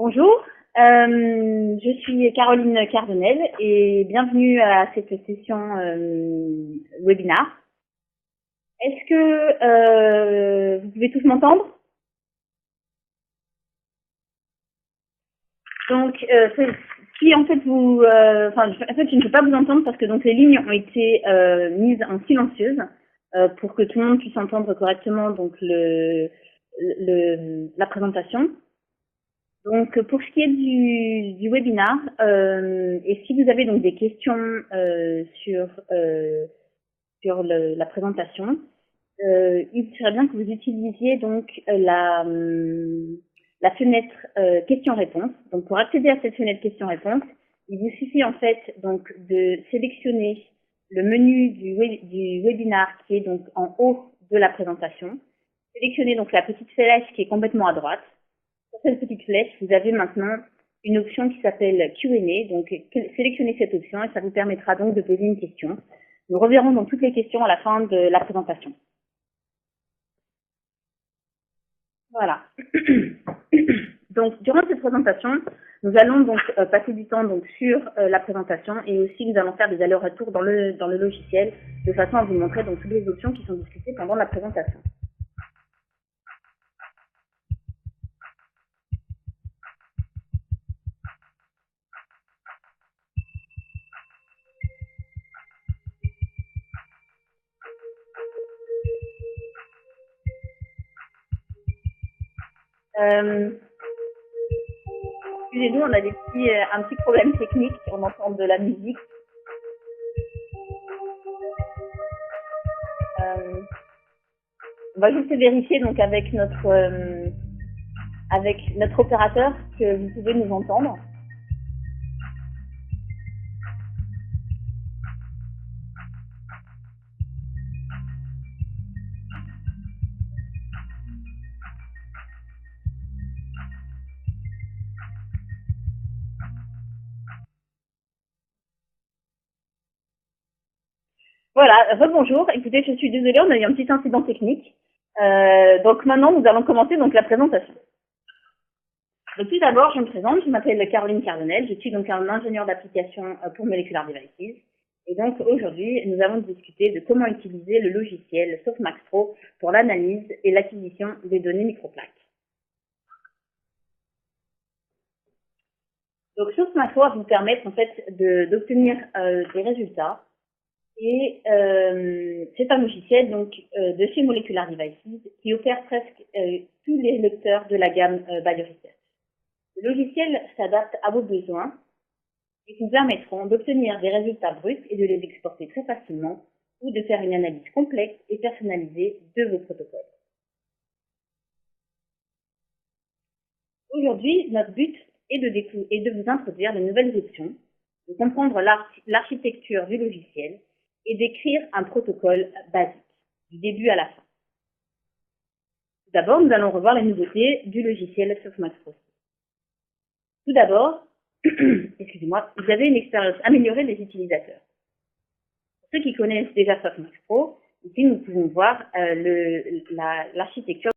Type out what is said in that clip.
Bonjour, je suis Caroline Cardonnel et bienvenue à cette session webinar. Est-ce que vous pouvez tous m'entendre? Donc, si en fait vous, je ne peux pas vous entendre parce que donc les lignes ont été mises en silencieuse pour que tout le monde puisse entendre correctement donc la présentation. Donc, pour ce qui est du webinar, et si vous avez donc des questions sur la présentation, il serait bien que vous utilisiez donc la fenêtre questions-réponses. Donc, pour accéder à cette fenêtre questions-réponses, il vous suffit en fait donc de sélectionner le menu du webinar qui est donc en haut de la présentation. Sélectionnez donc la petite flèche qui est complètement à droite. Sur cette petite flèche, vous avez maintenant une option qui s'appelle Q&A. Donc, sélectionnez cette option et ça vous permettra donc de poser une question. Nous reverrons donc toutes les questions à la fin de la présentation. Voilà. Donc, durant cette présentation, nous allons donc passer du temps donc sur la présentation et aussi nous allons faire des allers-retours dans le logiciel de façon à vous montrer donc toutes les options qui sont discutées pendant la présentation. Excusez-nous, on a un petit problème technique, on entend de la musique. On va juste vérifier donc avec notre opérateur que vous pouvez nous entendre. Voilà, rebonjour. Écoutez, je suis désolée, on a eu un petit incident technique. Donc maintenant, nous allons commencer donc la présentation. Donc tout d'abord, je me présente, je m'appelle Caroline Cardonnel, je suis donc un ingénieur d'application pour Molecular Devices. Et donc aujourd'hui, nous allons discuter de comment utiliser le logiciel Softmax Pro pour l'analyse et l'acquisition des données microplaques. Donc Softmax Pro va vous permettre en fait d'obtenir des résultats. Et c'est un logiciel donc de chez Molecular Devices qui opère presque tous les lecteurs de la gamme BioResearch. Le logiciel s'adapte à vos besoins et vous permettront d'obtenir des résultats bruts et de les exporter très facilement ou de faire une analyse complexe et personnalisée de vos protocoles. Aujourd'hui, notre but est de vous introduire de nouvelles options, de comprendre l'architecture du logiciel et d'écrire un protocole basique, du début à la fin. Tout d'abord, nous allons revoir les nouveautés du logiciel Softmax Pro. Tout d'abord, excusez-moi, vous avez une expérience améliorée des utilisateurs. Pour ceux qui connaissent déjà Softmax Pro, ici nous pouvons voir l'architecture